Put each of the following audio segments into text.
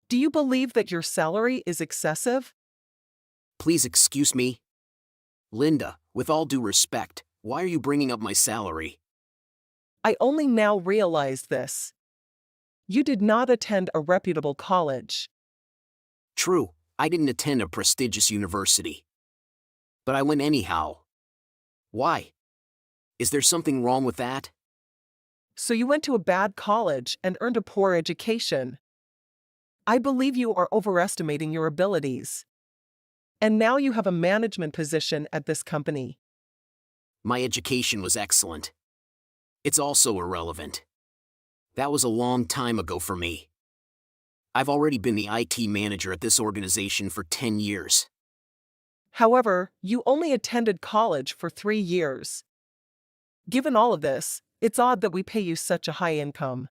Do you believe that your salary is excessive? Please excuse me. Linda, with all due respect, why are you bringing up my salary? I only now realize this. You did not attend a reputable college. True, I didn't attend a prestigious university. But I went anyhow. Why? Is there something wrong with that? So you went to a bad college and earned a poor education. I believe you are overestimating your abilities. And now you have a management position at this company. My education was excellent. It's also irrelevant. That was a long time ago for me. I've already been the IT manager at this organization for 10 years. However, you only attended college for 3 years. Given all of this, it's odd that we pay you such a high income.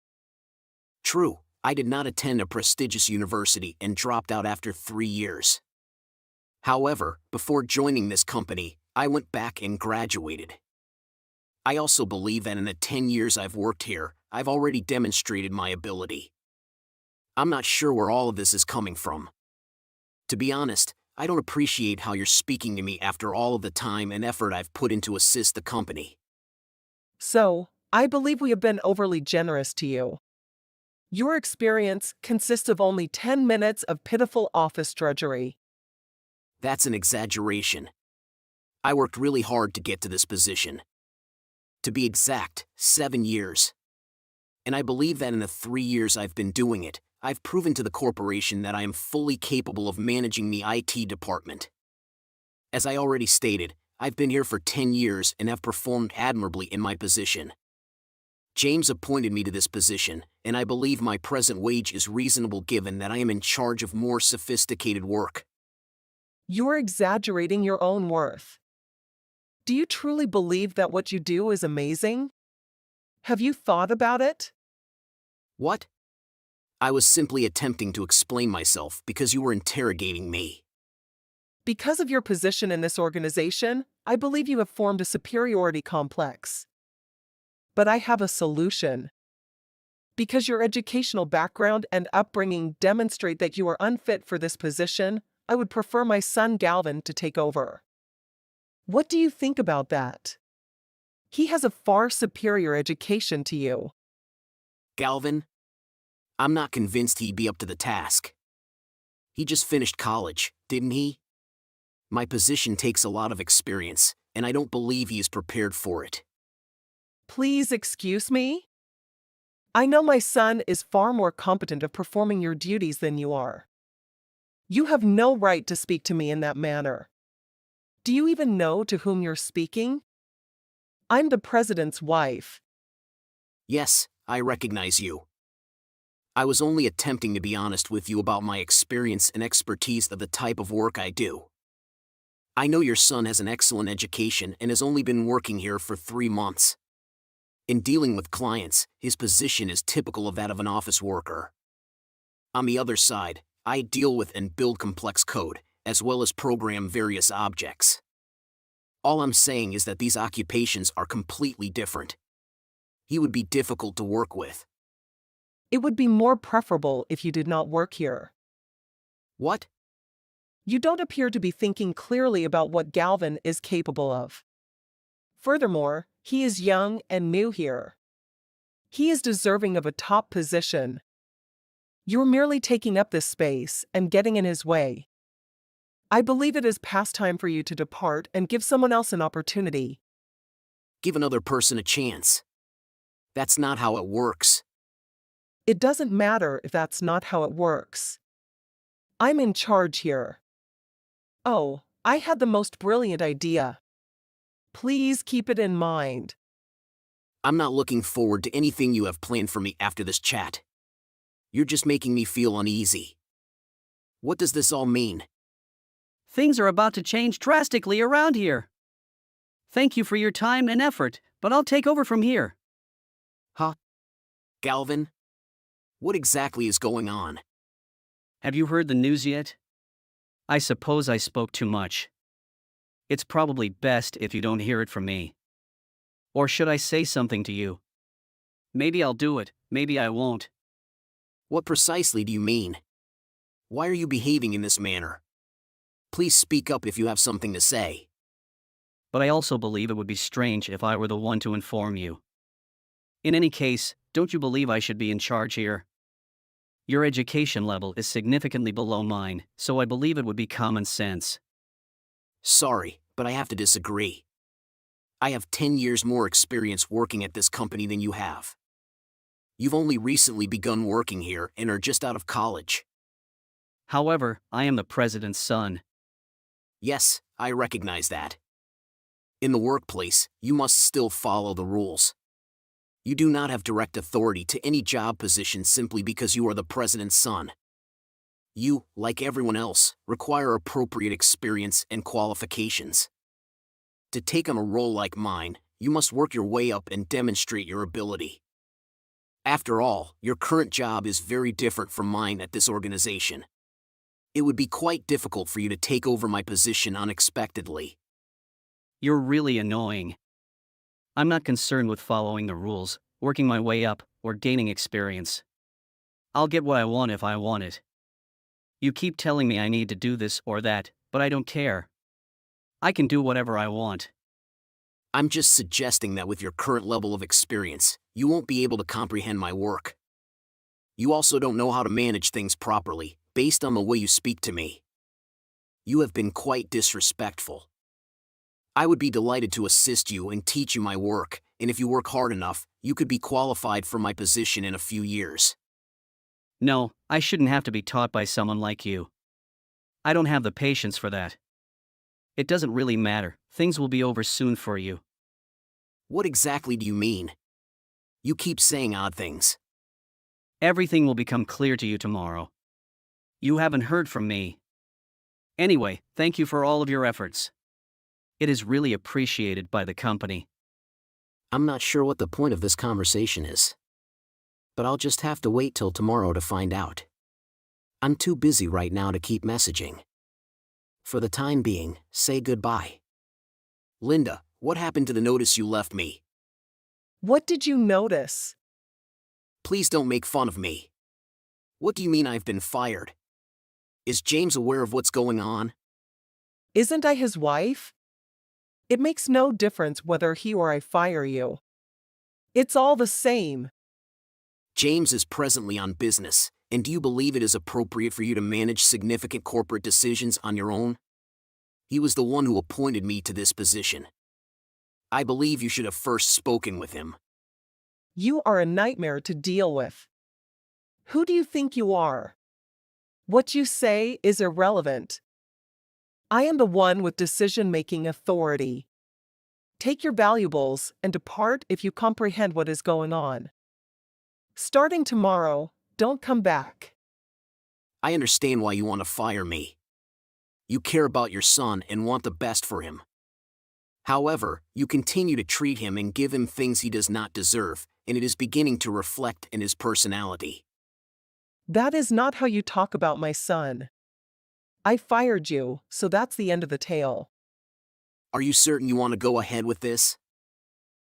True, I did not attend a prestigious university and dropped out after 3 years. However, before joining this company, I went back and graduated. I also believe that in the 10 years I've worked here, I've already demonstrated my ability. I'm not sure where all of this is coming from. To be honest, I don't appreciate how you're speaking to me after all of the time and effort I've put in to assist the company. So, I believe we have been overly generous to you. Your experience consists of only 10 minutes of pitiful office drudgery. That's an exaggeration. I worked really hard to get to this position. To be exact, 7 years. And I believe that in the 3 years I've been doing it, I've proven to the corporation that I am fully capable of managing the IT department. As I already stated, I've been here for 10 years and have performed admirably in my position. James appointed me to this position, and I believe my present wage is reasonable given that I am in charge of more sophisticated work. You're exaggerating your own worth. Do you truly believe that what you do is amazing? Have you thought about it? What? I was simply attempting to explain myself because you were interrogating me. Because of your position in this organization, I believe you have formed a superiority complex. But I have a solution. Because your educational background and upbringing demonstrate that you are unfit for this position, I would prefer my son Galvin to take over. What do you think about that? He has a far superior education to you. Galvin? I'm not convinced he'd be up to the task. He just finished college, didn't he? My position takes a lot of experience, and I don't believe he is prepared for it. Please excuse me? I know my son is far more competent of performing your duties than you are. You have no right to speak to me in that manner. Do you even know to whom you're speaking? I'm the president's wife. Yes, I recognize you. I was only attempting to be honest with you about my experience and expertise of the type of work I do. I know your son has an excellent education and has only been working here for 3 months. In dealing with clients, his position is typical of that of an office worker. On the other side, I deal with and build complex code, as well as program various objects. All I'm saying is that these occupations are completely different. He would be difficult to work with. It would be more preferable if you did not work here. What? You don't appear to be thinking clearly about what Galvin is capable of. Furthermore, he is young and new here. He is deserving of a top position. You're merely taking up this space and getting in his way. I believe it is past time for you to depart and give someone else an opportunity. Give another person a chance. That's not how it works. It doesn't matter if that's not how it works. I'm in charge here. Oh, I had the most brilliant idea. Please keep it in mind. I'm not looking forward to anything you have planned for me after this chat. You're just making me feel uneasy. What does this all mean? Things are about to change drastically around here. Thank you for your time and effort, but I'll take over from here. Huh? Galvin? What exactly is going on? Have you heard the news yet? I suppose I spoke too much. It's probably best if you don't hear it from me. Or should I say something to you? Maybe I'll do it, maybe I won't. What precisely do you mean? Why are you behaving in this manner? Please speak up if you have something to say. But I also believe it would be strange if I were the one to inform you. In any case, don't you believe I should be in charge here? Your education level is significantly below mine, so I believe it would be common sense. Sorry, but I have to disagree. I have 10 years more experience working at this company than you have. You've only recently begun working here and are just out of college. However, I am the president's son. Yes, I recognize that. In the workplace, you must still follow the rules. You do not have direct authority to any job position simply because you are the president's son. You, like everyone else, require appropriate experience and qualifications. To take on a role like mine, you must work your way up and demonstrate your ability. After all, your current job is very different from mine at this organization. It would be quite difficult for you to take over my position unexpectedly. You're really annoying. I'm not concerned with following the rules, working my way up, or gaining experience. I'll get what I want if I want it. You keep telling me I need to do this or that, but I don't care. I can do whatever I want. I'm just suggesting that with your current level of experience, you won't be able to comprehend my work. You also don't know how to manage things properly, based on the way you speak to me. You have been quite disrespectful. I would be delighted to assist you and teach you my work, and if you work hard enough, you could be qualified for my position in a few years. No, I shouldn't have to be taught by someone like you. I don't have the patience for that. It doesn't really matter, things will be over soon for you. What exactly do you mean? You keep saying odd things. Everything will become clear to you tomorrow. You haven't heard from me. Anyway, thank you for all of your efforts. It is really appreciated by the company. I'm not sure what the point of this conversation is. But I'll just have to wait till tomorrow to find out. I'm too busy right now to keep messaging. For the time being, say goodbye. Linda, what happened to the notice you left me? What did you notice? Please don't make fun of me. What do you mean I've been fired? Is James aware of what's going on? Isn't I his wife? It makes no difference whether he or I fire you. It's all the same. James is presently on business, and do you believe it is appropriate for you to manage significant corporate decisions on your own? He was the one who appointed me to this position. I believe you should have first spoken with him. You are a nightmare to deal with. Who do you think you are? What you say is irrelevant. I am the one with decision-making authority. Take your valuables and depart if you comprehend what is going on. Starting tomorrow, don't come back. I understand why you want to fire me. You care about your son and want the best for him. However, you continue to treat him and give him things he does not deserve, and it is beginning to reflect in his personality. That is not how you talk about my son. I fired you, so that's the end of the tale. Are you certain you want to go ahead with this?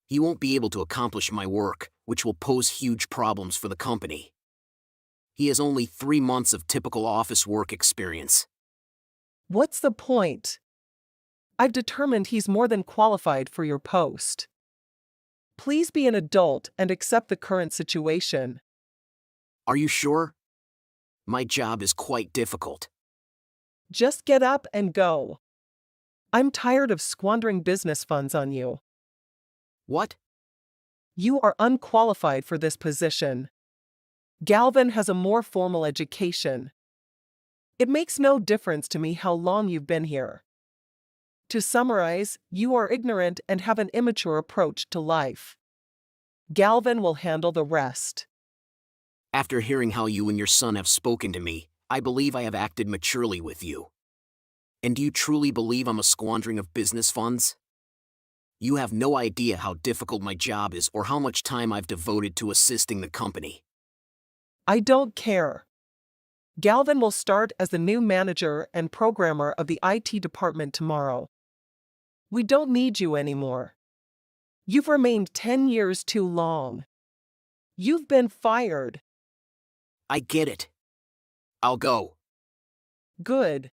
He won't be able to accomplish my work, which will pose huge problems for the company. He has only 3 months of typical office work experience. What's the point? I've determined he's more than qualified for your post. Please be an adult and accept the current situation. Are you sure? My job is quite difficult. Just get up and go. I'm tired of squandering business funds on you. What? You are unqualified for this position. Galvin has a more formal education. It makes no difference to me how long you've been here. To summarize, you are ignorant and have an immature approach to life. Galvin will handle the rest. After hearing how you and your son have spoken to me, I believe I have acted maturely with you. And do you truly believe I'm a squandering of business funds? You have no idea how difficult my job is or how much time I've devoted to assisting the company. I don't care. Galvin will start as the new manager and programmer of the IT department tomorrow. We don't need you anymore. You've remained 10 years too long. You've been fired. I get it. I'll go. Good.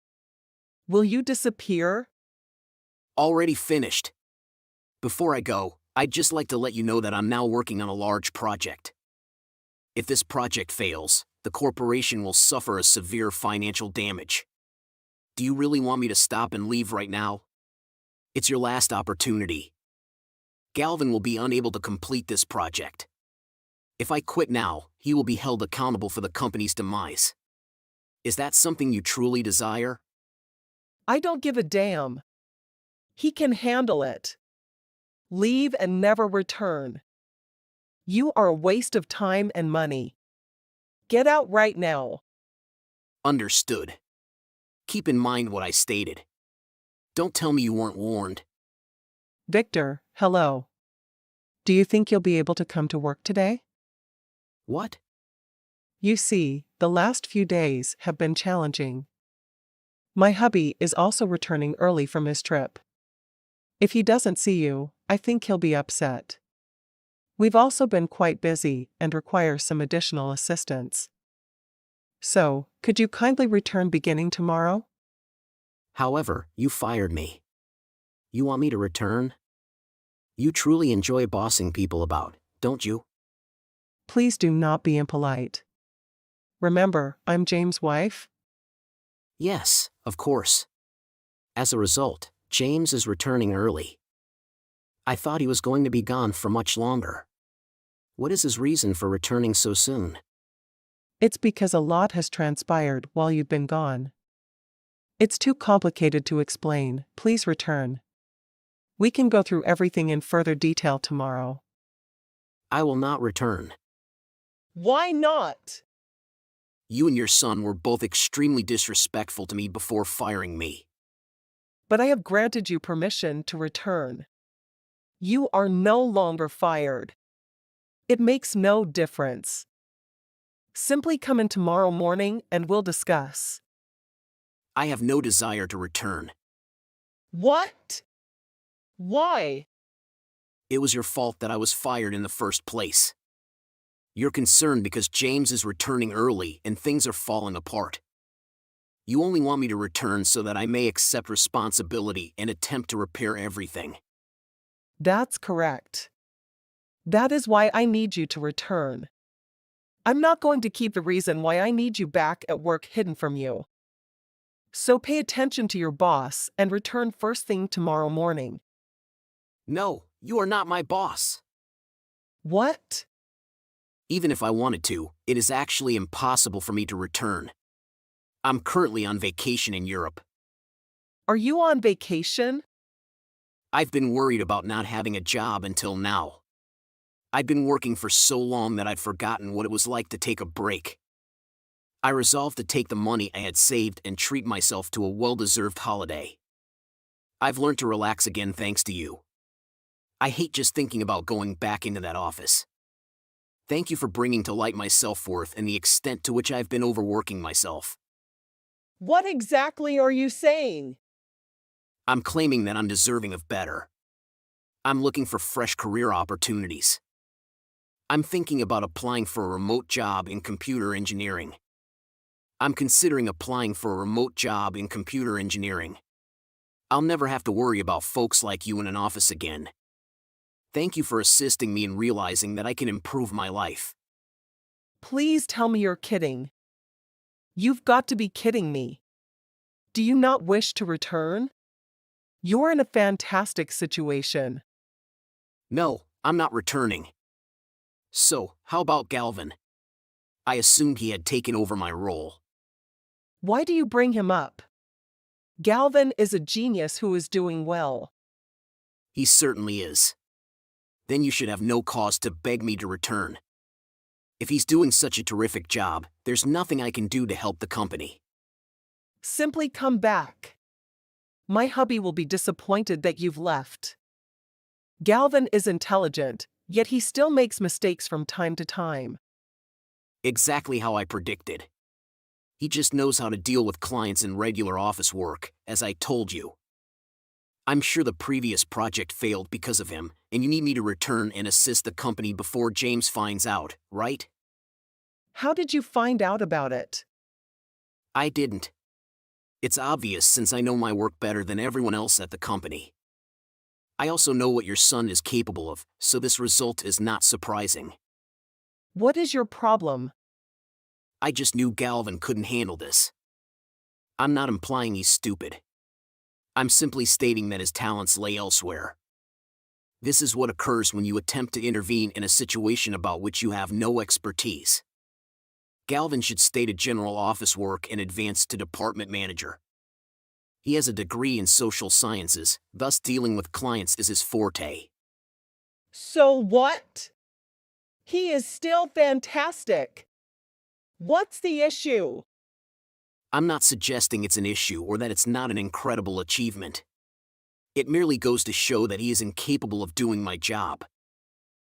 Will you disappear? Already finished. Before I go, I'd just like to let you know that I'm now working on a large project. If this project fails, the corporation will suffer a severe financial damage. Do you really want me to stop and leave right now? It's your last opportunity. Galvin will be unable to complete this project. If I quit now, he will be held accountable for the company's demise. Is that something you truly desire? I don't give a damn. He can handle it. Leave and never return. You are a waste of time and money. Get out right now. Understood. Keep in mind what I stated. Don't tell me you weren't warned. Victor, hello. Do you think you'll be able to come to work today? What? You see, the last few days have been challenging. My hubby is also returning early from his trip. If he doesn't see you, I think he'll be upset. We've also been quite busy and require some additional assistance. So, could you kindly return beginning tomorrow? However, you fired me. You want me to return? You truly enjoy bossing people about, don't you? Please do not be impolite. Remember, I'm James' wife? Yes, of course. As a result, James is returning early. I thought he was going to be gone for much longer. What is his reason for returning so soon? It's because a lot has transpired while you've been gone. It's too complicated to explain. Please return. We can go through everything in further detail tomorrow. I will not return. Why not? You and your son were both extremely disrespectful to me before firing me. But I have granted you permission to return. You are no longer fired. It makes no difference. Simply come in tomorrow morning and we'll discuss. I have no desire to return. What? Why? It was your fault that I was fired in the first place. You're concerned because James is returning early and things are falling apart. You only want me to return so that I may accept responsibility and attempt to repair everything. That's correct. That is why I need you to return. I'm not going to keep the reason why I need you back at work hidden from you. So pay attention to your boss and return first thing tomorrow morning. No, you are not my boss. What? Even if I wanted to, it is actually impossible for me to return. I'm currently on vacation in Europe. Are you on vacation? I've been worried about not having a job until now. I'd been working for so long that I'd forgotten what it was like to take a break. I resolved to take the money I had saved and treat myself to a well-deserved holiday. I've learned to relax again thanks to you. I hate just thinking about going back into that office. Thank you for bringing to light my self-worth and the extent to which I've been overworking myself. What exactly are you saying? I'm claiming that I'm deserving of better. I'm looking for fresh career opportunities. I'm thinking about applying for a remote job in computer engineering. I'm considering applying for a remote job in computer engineering. I'll never have to worry about folks like you in an office again. Thank you for assisting me in realizing that I can improve my life. Please tell me you're kidding. You've got to be kidding me. Do you not wish to return? You're in a fantastic situation. No, I'm not returning. So, how about Galvin? I assumed he had taken over my role. Why do you bring him up? Galvin is a genius who is doing well. He certainly is. Then you should have no cause to beg me to return. If he's doing such a terrific job, there's nothing I can do to help the company. Simply come back. My hubby will be disappointed that you've left. Galvin is intelligent, yet he still makes mistakes from time to time. Exactly how I predicted. He just knows how to deal with clients in regular office work, as I told you. I'm sure the previous project failed because of him, and you need me to return and assist the company before James finds out, right? How did you find out about it? I didn't. It's obvious since I know my work better than everyone else at the company. I also know what your son is capable of, so this result is not surprising. What is your problem? I just knew Galvin couldn't handle this. I'm not implying he's stupid. I'm simply stating that his talents lay elsewhere. This is what occurs when you attempt to intervene in a situation about which you have no expertise. Galvin should stay to general office work and advance to department manager. He has a degree in social sciences, thus dealing with clients is his forte. So what? He is still fantastic. What's the issue? I'm not suggesting it's an issue or that it's not an incredible achievement. It merely goes to show that he is incapable of doing my job.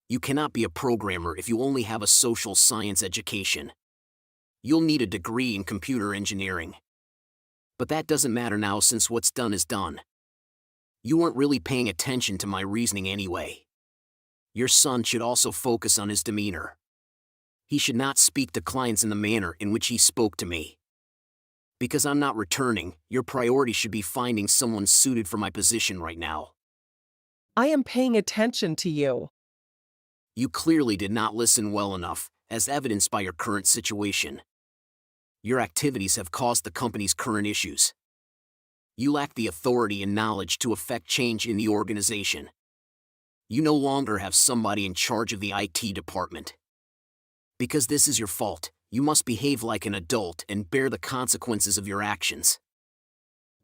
You cannot be a programmer if you only have a social science education. You'll need a degree in computer engineering. But that doesn't matter now since what's done is done. You weren't really paying attention to my reasoning anyway. Your son should also focus on his demeanor. He should not speak to clients in the manner in which he spoke to me. Because I'm not returning, your priority should be finding someone suited for my position right now. I am paying attention to you. You clearly did not listen well enough, as evidenced by your current situation. Your activities have caused the company's current issues. You lack the authority and knowledge to effect change in the organization. You no longer have somebody in charge of the IT department. Because this is your fault, you must behave like an adult and bear the consequences of your actions.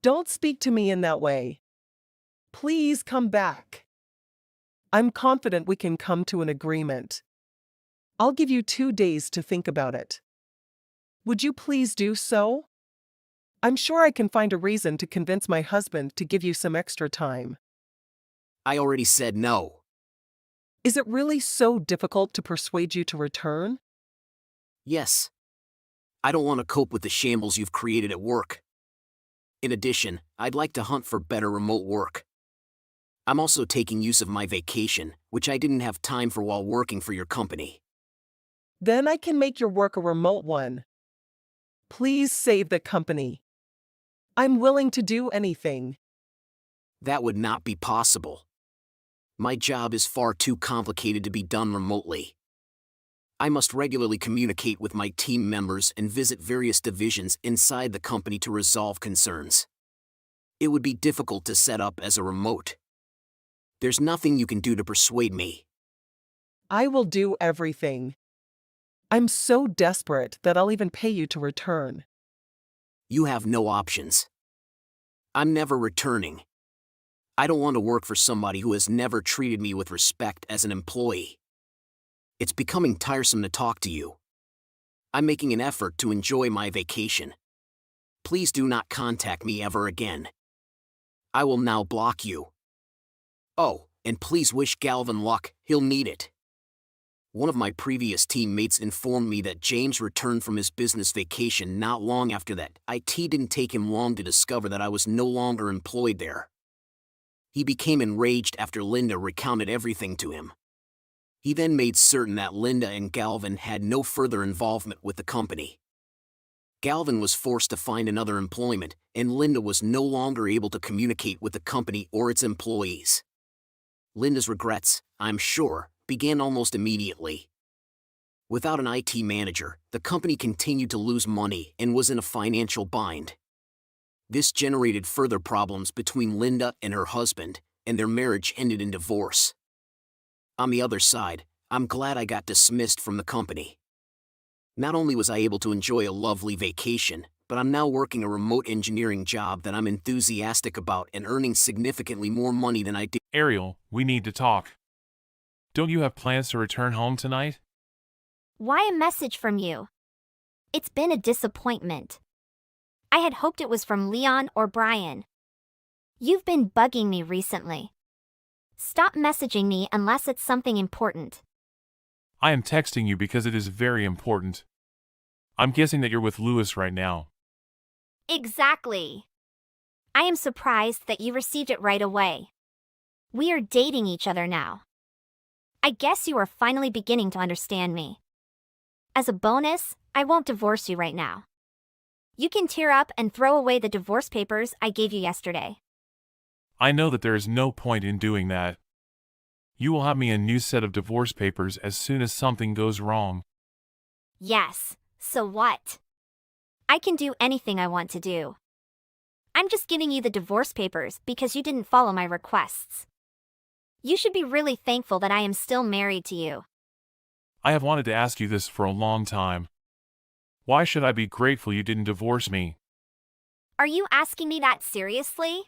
Don't speak to me in that way. Please come back. I'm confident we can come to an agreement. I'll give you 2 days to think about it. Would you please do so? I'm sure I can find a reason to convince my husband to give you some extra time. I already said no. Is it really so difficult to persuade you to return? Yes. I don't want to cope with the shambles you've created at work. In addition, I'd like to hunt for better remote work. I'm also taking use of my vacation, which I didn't have time for while working for your company. Then I can make your work a remote one. Please save the company. I'm willing to do anything. That would not be possible. My job is far too complicated to be done remotely. I must regularly communicate with my team members and visit various divisions inside the company to resolve concerns. It would be difficult to set up as a remote. There's nothing you can do to persuade me. I will do everything. I'm so desperate that I'll even pay you to return. You have no options. I'm never returning. I don't want to work for somebody who has never treated me with respect as an employee. It's becoming tiresome to talk to you. I'm making an effort to enjoy my vacation. Please do not contact me ever again. I will now block you. Oh, and please wish Galvin luck, he'll need it. One of my previous teammates informed me that James returned from his business vacation not long after that. It didn't take him long to discover that I was no longer employed there. He became enraged after Linda recounted everything to him. He then made certain that Linda and Galvin had no further involvement with the company. Galvin was forced to find another employment, and Linda was no longer able to communicate with the company or its employees. Linda's regrets, I'm sure, began almost immediately. Without an IT manager, the company continued to lose money and was in a financial bind. This generated further problems between Linda and her husband, and their marriage ended in divorce. On the other side, I'm glad I got dismissed from the company. Not only was I able to enjoy a lovely vacation, but I'm now working a remote engineering job that I'm enthusiastic about and earning significantly more money than I did. Ariel, we need to talk. Don't you have plans to return home tonight? Why a message from you? It's been a disappointment. I had hoped it was from Leon or Brian. You've been bugging me recently. Stop messaging me unless it's something important. I am texting you because it is very important. I'm guessing that you're with Lewis right now. Exactly. I am surprised that you received it right away. We are dating each other now. I guess you are finally beginning to understand me. As a bonus, I won't divorce you right now. You can tear up and throw away the divorce papers I gave you yesterday. I know that there is no point in doing that. You will have me a new set of divorce papers as soon as something goes wrong. Yes, so what? I can do anything I want to do. I'm just giving you the divorce papers because you didn't follow my requests. You should be really thankful that I am still married to you. I have wanted to ask you this for a long time. Why should I be grateful you didn't divorce me? Are you asking me that seriously?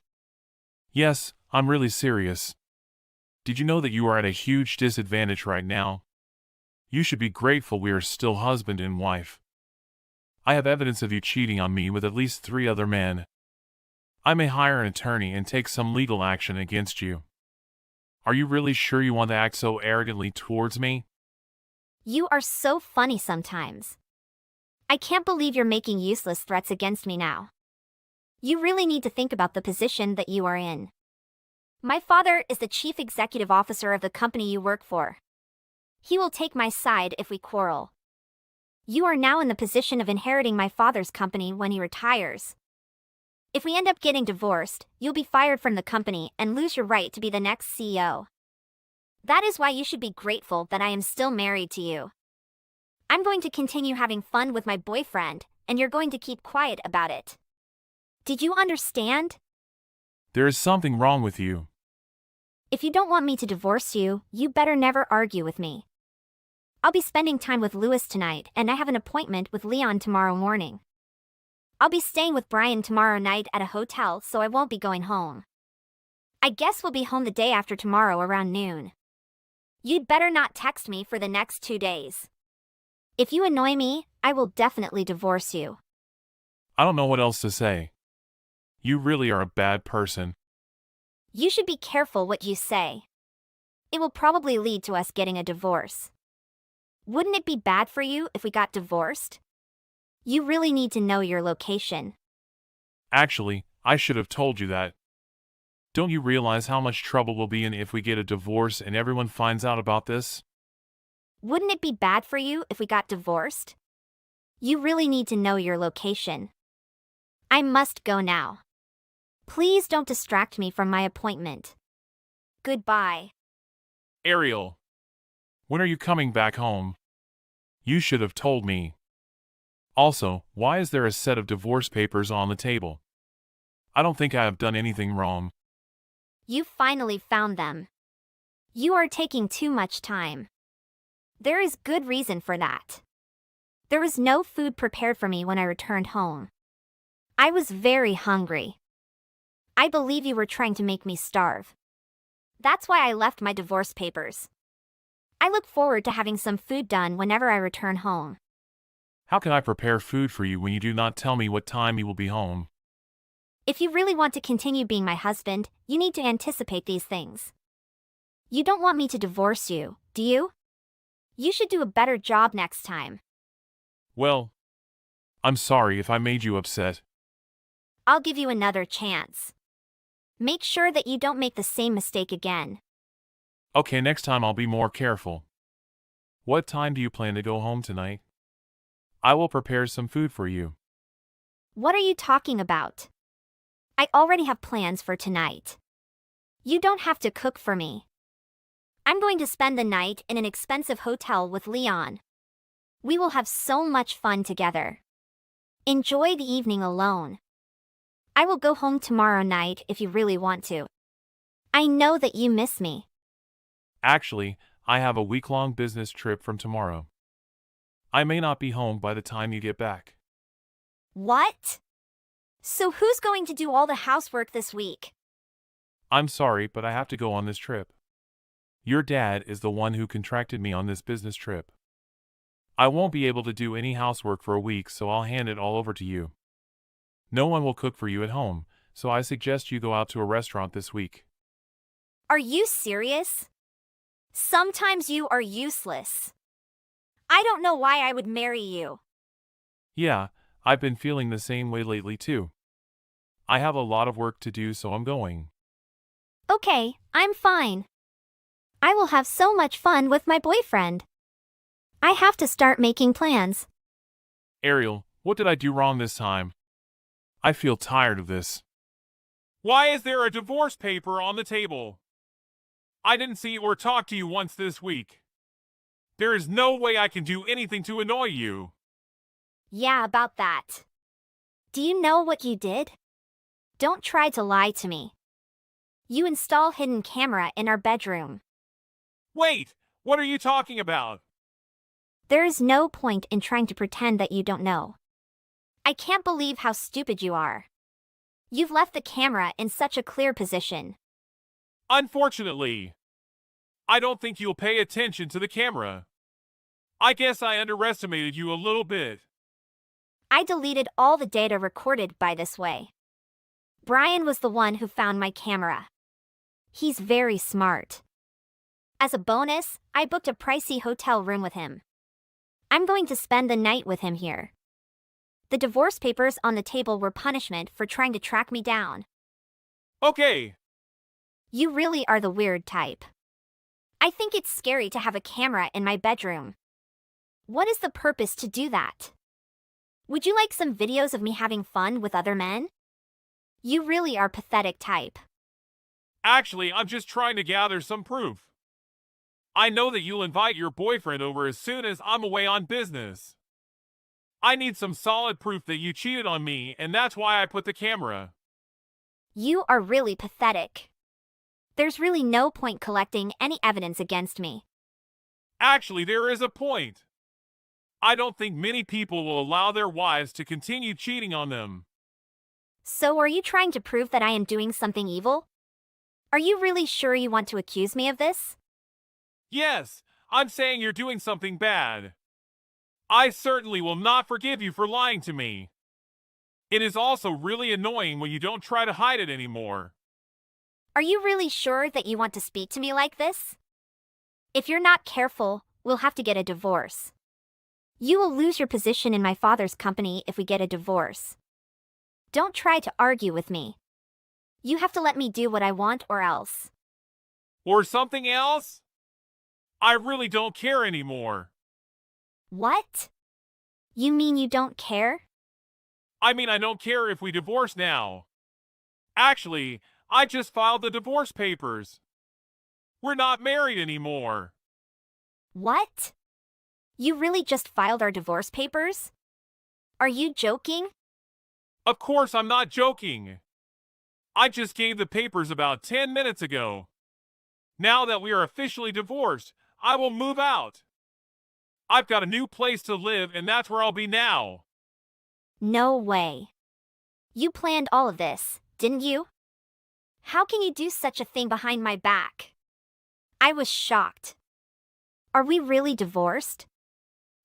Yes, I'm really serious. Did you know that you are at a huge disadvantage right now? You should be grateful we are still husband and wife. I have evidence of you cheating on me with at least 3 other men. I may hire an attorney and take some legal action against you. Are you really sure you want to act so arrogantly towards me? You are so funny sometimes. I can't believe you're making useless threats against me now. You really need to think about the position that you are in. My father is the chief executive officer of the company you work for. He will take my side if we quarrel. You are now in the position of inheriting my father's company when he retires. If we end up getting divorced, you'll be fired from the company and lose your right to be the next CEO. That is why you should be grateful that I am still married to you. I'm going to continue having fun with my boyfriend, and you're going to keep quiet about it. Did you understand? There is something wrong with you. If you don't want me to divorce you, you better never argue with me. I'll be spending time with Louis tonight, and I have an appointment with Leon tomorrow morning. I'll be staying with Brian tomorrow night at a hotel, so I won't be going home. I guess we'll be home the day after tomorrow around noon. You'd better not text me for the next 2 days. If you annoy me, I will definitely divorce you. I don't know what else to say. You really are a bad person. You should be careful what you say. It will probably lead to us getting a divorce. Wouldn't it be bad for you if we got divorced? You really need to know your location. Actually, I should have told you that. Don't you realize how much trouble we'll be in if we get a divorce and everyone finds out about this? Wouldn't it be bad for you if we got divorced? You really need to know your location. I must go now. Please don't distract me from my appointment. Goodbye. Ariel, when are you coming back home? You should have told me. Also, why is there a set of divorce papers on the table? I don't think I have done anything wrong. You finally found them. You are taking too much time. There is good reason for that. There was no food prepared for me when I returned home. I was very hungry. I believe you were trying to make me starve. That's why I left my divorce papers. I look forward to having some food done whenever I return home. How can I prepare food for you when you do not tell me what time you will be home? If you really want to continue being my husband, you need to anticipate these things. You don't want me to divorce you, do you? You should do a better job next time. Well, I'm sorry if I made you upset. I'll give you another chance. Make sure that you don't make the same mistake again. Okay, next time I'll be more careful. What time do you plan to go home tonight? I will prepare some food for you. What are you talking about? I already have plans for tonight. You don't have to cook for me. I'm going to spend the night in an expensive hotel with Leon. We will have so much fun together. Enjoy the evening alone. I will go home tomorrow night if you really want to. I know that you miss me. Actually, I have a week-long business trip from tomorrow. I may not be home by the time you get back. What? So who's going to do all the housework this week? I'm sorry, but I have to go on this trip. Your dad is the one who contracted me on this business trip. I won't be able to do any housework for a week, so I'll hand it all over to you. No one will cook for you at home, so I suggest you go out to a restaurant this week. Are you serious? Sometimes you are useless. I don't know why I would marry you. Yeah, I've been feeling the same way lately too. I have a lot of work to do, so I'm going. Okay, I'm fine. I will have so much fun with my boyfriend. I have to start making plans. Ariel, what did I do wrong this time? I feel tired of this. Why is there a divorce paper on the table? I didn't see or talk to you once this week. There is no way I can do anything to annoy you. Yeah, about that. Do you know what you did? Don't try to lie to me. You install hidden camera in our bedroom. Wait, what are you talking about? There is no point in trying to pretend that you don't know. I can't believe how stupid you are. You've left the camera in such a clear position. Unfortunately, I don't think you'll pay attention to the camera. I guess I underestimated you a little bit. I deleted all the data recorded by this way. Brian was the one who found my camera. He's very smart. As a bonus, I booked a pricey hotel room with him. I'm going to spend the night with him here. The divorce papers on the table were punishment for trying to track me down. Okay, You really are the weird type. I think it's scary to have a camera in my bedroom. What is the purpose to do that? Would you like some videos of me having fun with other men? You really are pathetic type. actually, I'm just trying to gather some proof. I know that you'll invite your boyfriend over as soon as I'm away on business. I need some solid proof that you cheated on me, and that's why I put the camera. You are really pathetic. There's really no point collecting any evidence against me. Actually, there is a point. I don't think many people will allow their wives to continue cheating on them. So are you trying to prove that I am doing something evil? Are you really sure you want to accuse me of this? Yes, I'm saying you're doing something bad. I certainly will not forgive you for lying to me. It is also really annoying when you don't try to hide it anymore. Are you really sure that you want to speak to me like this? If you're not careful, we'll have to get a divorce. You will lose your position in my father's company if we get a divorce. Don't try to argue with me. You have to let me do what I want or else. Or something else? I really don't care anymore. What? You mean you don't care? I mean, I don't care if we divorce now. Actually, I just filed the divorce papers. We're not married anymore. What? You really just filed our divorce papers? Are you joking? Of course, I'm not joking. I just gave the papers about 10 minutes ago. Now that we are officially divorced, I will move out. I've got a new place to live, and that's where I'll be now. No way. You planned all of this, didn't you? How can you do such a thing behind my back? I was shocked. Are we really divorced?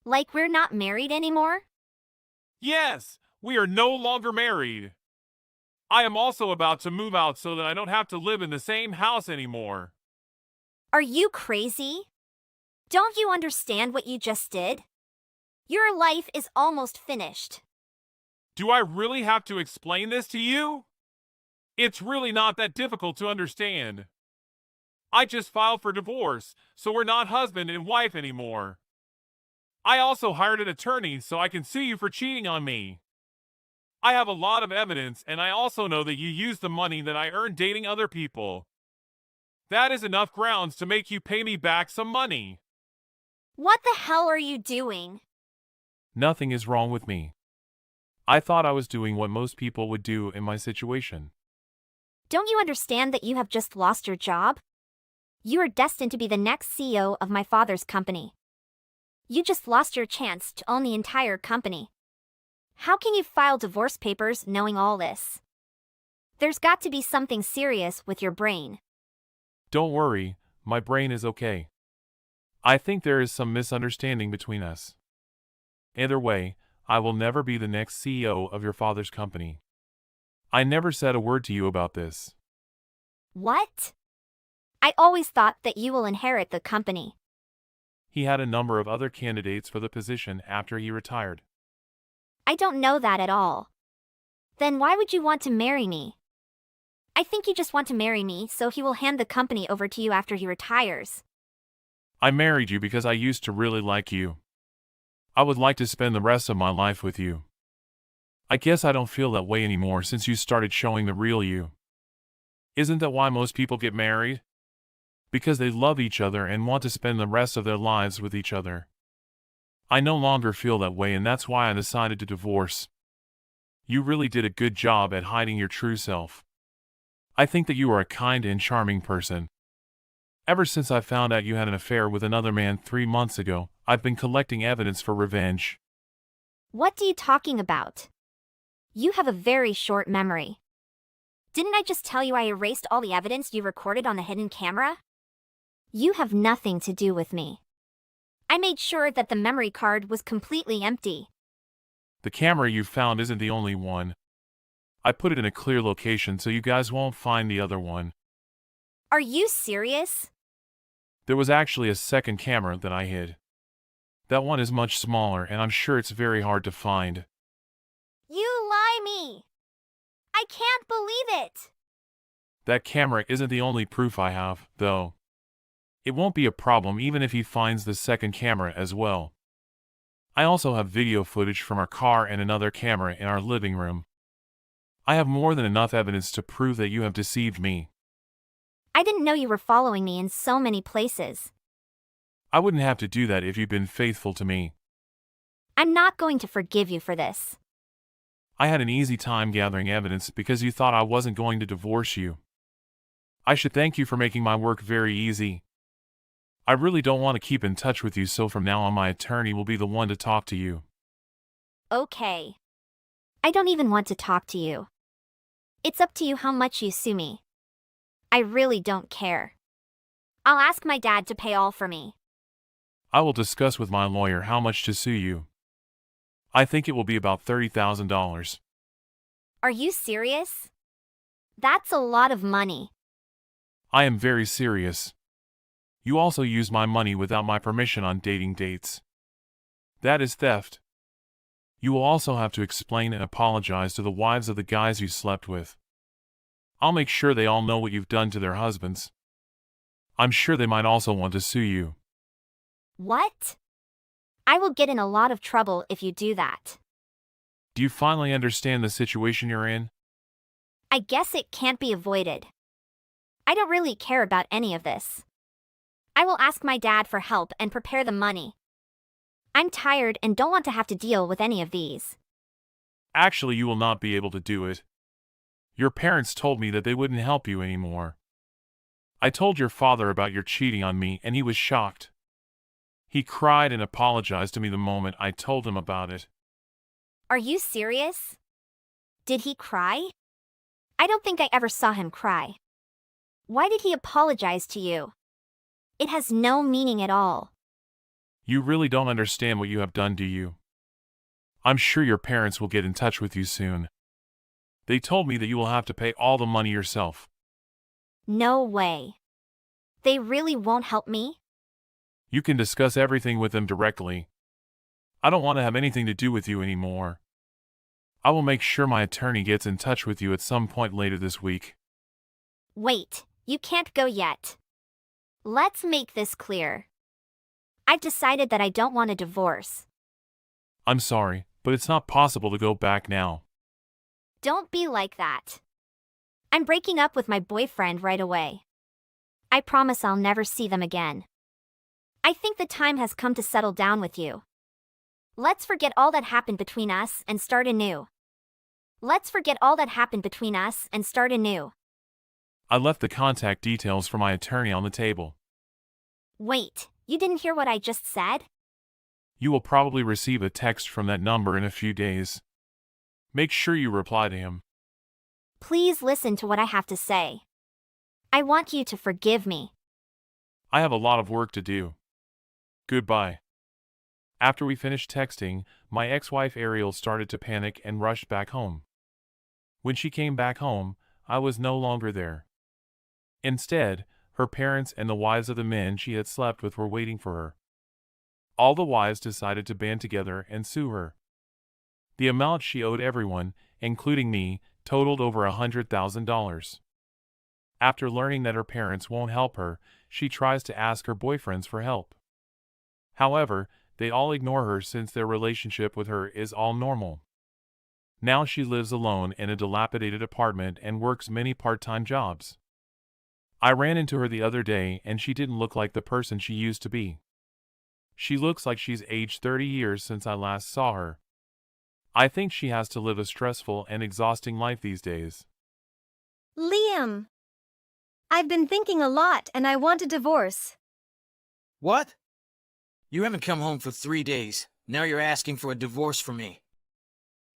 Like we're not married anymore? Yes, we are no longer married. I am also about to move out so that I don't have to live in the same house anymore. Are you crazy? Don't you understand what you just did? Your life is almost finished. Do I really have to explain this to you? It's really not that difficult to understand. I just filed for divorce, so we're not husband and wife anymore. I also hired an attorney so I can sue you for cheating on me. I have a lot of evidence, and I also know that you used the money that I earned dating other people. That is enough grounds to make you pay me back some money. What the hell are you doing? Nothing is wrong with me. I thought I was doing what most people would do in my situation. Don't you understand that you have just lost your job? You are destined to be the next CEO of my father's company. You just lost your chance to own the entire company. How can you file divorce papers knowing all this? There's got to be something serious with your brain. Don't worry, my brain is okay. I think there is some misunderstanding between us. Either way, I will never be the next CEO of your father's company. I never said a word to you about this. What? I always thought that you will inherit the company. He had a number of other candidates for the position after he retired. I don't know that at all. Then why would you want to marry me? I think you just want to marry me so he will hand the company over to you after he retires. I married you because I used to really like you. I would like to spend the rest of my life with you. I guess I don't feel that way anymore since you started showing the real you. Isn't that why most people get married? Because they love each other and want to spend the rest of their lives with each other. I no longer feel that way, and that's why I decided to divorce. You really did a good job at hiding your true self. I think that you are a kind and charming person. Ever since I found out you had an affair with another man 3 months ago, I've been collecting evidence for revenge. What are you talking about? You have a very short memory. Didn't I just tell you I erased all the evidence you recorded on the hidden camera? You have nothing to do with me. I made sure that the memory card was completely empty. The camera you found isn't the only one. I put it in a clear location so you guys won't find the other one. Are you serious? There was actually a second camera that I hid. That one is much smaller, and I'm sure it's very hard to find. You lie me! I can't believe it! That camera isn't the only proof I have, though. It won't be a problem even if he finds the second camera as well. I also have video footage from our car and another camera in our living room. I have more than enough evidence to prove that you have deceived me. I didn't know you were following me in so many places. I wouldn't have to do that if you'd been faithful to me. I'm not going to forgive you for this. I had an easy time gathering evidence because you thought I wasn't going to divorce you. I should thank you for making my work very easy. I really don't want to keep in touch with you, so from now on my attorney will be the one to talk to you. Okay. I don't even want to talk to you. It's up to you how much you sue me. I really don't care. I'll ask my dad to pay all for me. I will discuss with my lawyer how much to sue you. I think it will be about $30,000. Are you serious? That's a lot of money. I am very serious. You also used my money without my permission on dating dates. That is theft. You will also have to explain and apologize to the wives of the guys you slept with. I'll make sure they all know what you've done to their husbands. I'm sure they might also want to sue you. What? I will get in a lot of trouble if you do that. Do you finally understand the situation you're in? I guess it can't be avoided. I don't really care about any of this. I will ask my dad for help and prepare the money. I'm tired and don't want to have to deal with any of these. Actually, you will not be able to do it. Your parents told me that they wouldn't help you anymore. I told your father about your cheating on me and he was shocked. He cried and apologized to me the moment I told him about it. Are you serious? Did he cry? I don't think I ever saw him cry. Why did he apologize to you? It has no meaning at all. You really don't understand what you have done, do you? I'm sure your parents will get in touch with you soon. They told me that you will have to pay all the money yourself. No way. They really won't help me? You can discuss everything with them directly. I don't want to have anything to do with you anymore. I will make sure my attorney gets in touch with you at some point later this week. Wait, you can't go yet. Let's make this clear. I've decided that I don't want a divorce. I'm sorry, but it's not possible to go back now. Don't be like that. I'm breaking up with my boyfriend right away. I promise I'll never see them again. I think the time has come to settle down with you. Let's forget all that happened between us and start anew. Let's forget all that happened between us and start anew. I left the contact details for my attorney on the table. Wait, you didn't hear what I just said? You will probably receive a text from that number in a few days. Make sure you reply to him. Please listen to what I have to say. I want you to forgive me. I have a lot of work to do. Goodbye. After we finished texting, my ex-wife Ariel started to panic and rushed back home. When she came back home, I was no longer there. Instead, her parents and the wives of the men she had slept with were waiting for her. All the wives decided to band together and sue her. The amount she owed everyone, including me, totaled over $100,000. After learning that her parents won't help her, she tries to ask her boyfriends for help. However, they all ignore her since their relationship with her is all normal. Now she lives alone in a dilapidated apartment and works many part-time jobs. I ran into her the other day and she didn't look like the person she used to be. She looks like she's aged 30 years since I last saw her. I think she has to live a stressful and exhausting life these days. Liam, I've been thinking a lot and I want a divorce. What? You haven't come home for 3 days. Now you're asking for a divorce from me.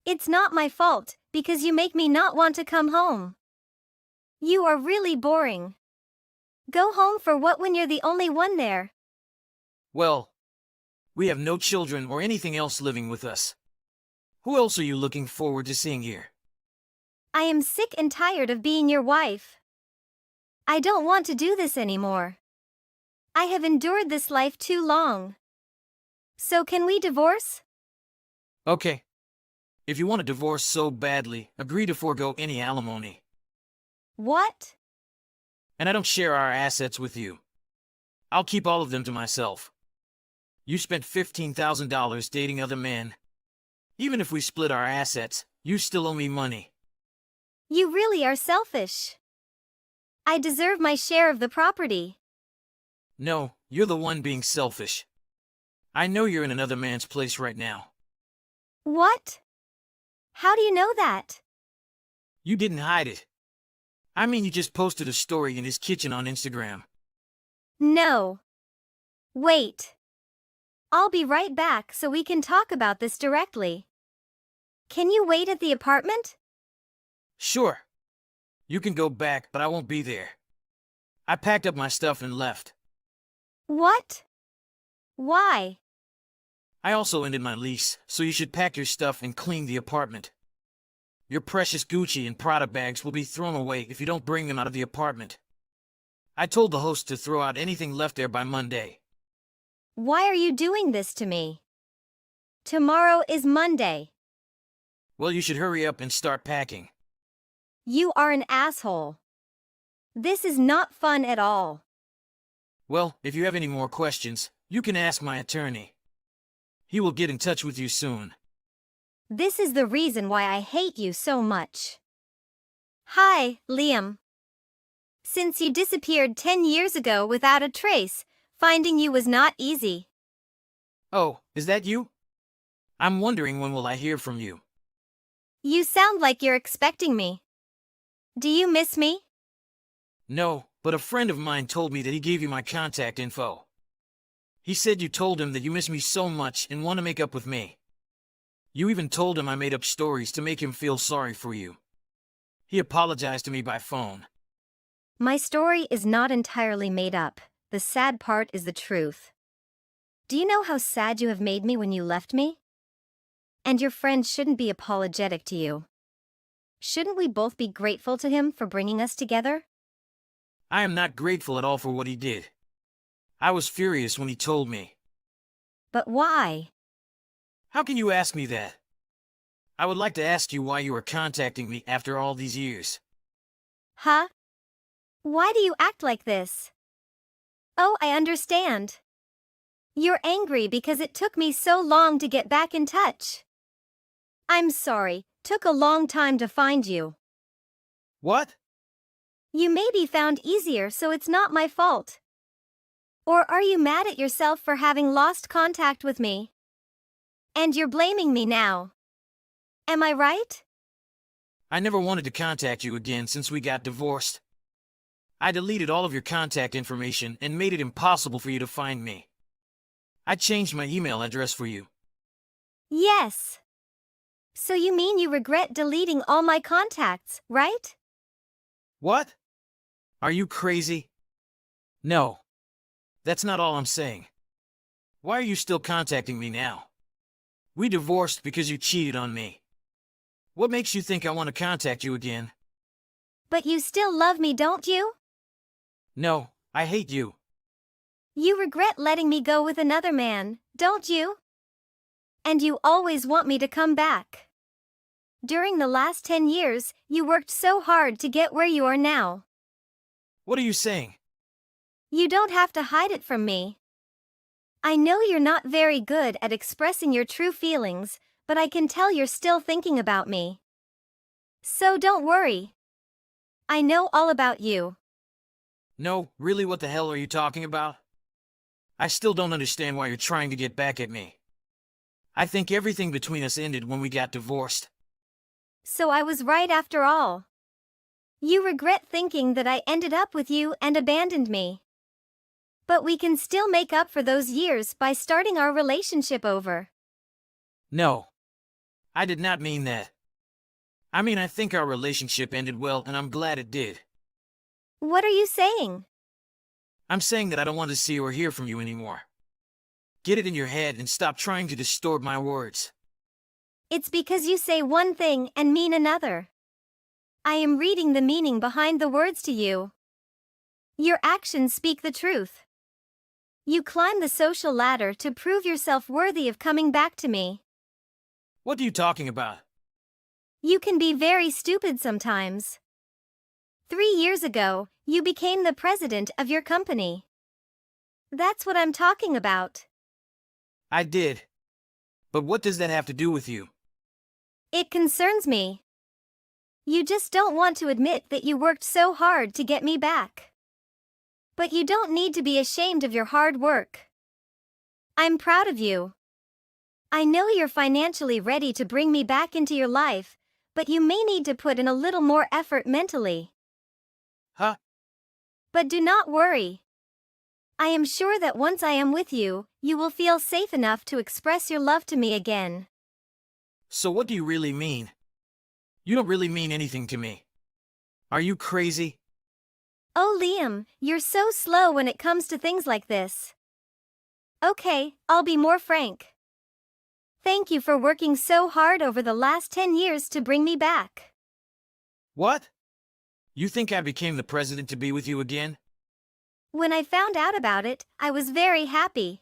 It's not my fault, because you make me not want to come home. You are really boring. Go home for what when you're the only one there? Well, we have no children or anything else living with us. Who else are you looking forward to seeing here? I am sick and tired of being your wife. I don't want to do this anymore. I have endured this life too long. So can we divorce? Okay. If you want a divorce so badly, agree to forego any alimony. What? And I don't share our assets with you. I'll keep all of them to myself. You spent $15,000 dating other men. Even if we split our assets, you still owe me money. You really are selfish. I deserve my share of the property. No, you're the one being selfish. I know you're in another man's place right now. What? How do you know that? You didn't hide it. I mean, you just posted a story in his kitchen on Instagram. No. Wait. I'll be right back so we can talk about this directly. Can you wait at the apartment? Sure. You can go back, but I won't be there. I packed up my stuff and left. What? Why? I also ended my lease, so you should pack your stuff and clean the apartment. Your precious Gucci and Prada bags will be thrown away if you don't bring them out of the apartment. I told the host to throw out anything left there by Monday. Why are you doing this to me? Tomorrow is Monday. Well, you should hurry up and start packing. You are an asshole. This is not fun at all. Well, if you have any more questions, you can ask my attorney. He will get in touch with you soon. This is the reason why I hate you so much. Hi, Liam. Since you disappeared 10 years ago without a trace, finding you was not easy. Oh, is that you? I'm wondering when will I hear from you. You sound like you're expecting me. Do you miss me? No, but a friend of mine told me that he gave you my contact info. He said you told him that you miss me so much and want to make up with me. You even told him I made up stories to make him feel sorry for you. He apologized to me by phone. My story is not entirely made up. The sad part is the truth. Do you know how sad you have made me when you left me? And your friend shouldn't be apologetic to you. Shouldn't we both be grateful to him for bringing us together? I am not grateful at all for what he did. I was furious when he told me. But why? How can you ask me that? I would like to ask you why you are contacting me after all these years. Huh? Why do you act like this? Oh, I understand. You're angry because it took me so long to get back in touch. I'm sorry, took a long time to find you. What? You may be found easier, so it's not my fault. Or are you mad at yourself for having lost contact with me? And you're blaming me now. Am I right? I never wanted to contact you again since we got divorced. I deleted all of your contact information and made it impossible for you to find me. I changed my email address for you. Yes. So you mean you regret deleting all my contacts, right? What? Are you crazy? No. That's not all I'm saying. Why are you still contacting me now? We divorced because you cheated on me. What makes you think I want to contact you again? But you still love me, don't you? No, I hate you. You regret letting me go with another man, don't you? And you always want me to come back. During the last 10 years, you worked so hard to get where you are now. What are you saying? You don't have to hide it from me. I know you're not very good at expressing your true feelings, but I can tell you're still thinking about me. So don't worry. I know all about you. No, really, what the hell are you talking about? I still don't understand why you're trying to get back at me. I think everything between us ended when we got divorced. So I was right after all. You regret thinking that I ended up with you and abandoned me. But we can still make up for those years by starting our relationship over. No. I did not mean that. I mean, I think our relationship ended well, and I'm glad it did. What are you saying? I'm saying that I don't want to see or hear from you anymore. Get it in your head and stop trying to distort my words. It's because you say one thing and mean another. I am reading the meaning behind the words to you. Your actions speak the truth. You climb the social ladder to prove yourself worthy of coming back to me. What are you talking about? You can be very stupid sometimes. 3 years ago, you became the president of your company. That's what I'm talking about. I did. But what does that have to do with you? It concerns me. You just don't want to admit that you worked so hard to get me back. But you don't need to be ashamed of your hard work. I'm proud of you. I know you're financially ready to bring me back into your life, but you may need to put in a little more effort mentally. Huh? But do not worry. I am sure that once I am with you, you will feel safe enough to express your love to me again. So what do you really mean? You don't really mean anything to me. Are you crazy? Oh, Liam, you're so slow when it comes to things like this. Okay, I'll be more frank. Thank you for working so hard over the last 10 years to bring me back. What? You think I became the president to be with you again? When I found out about it, I was very happy.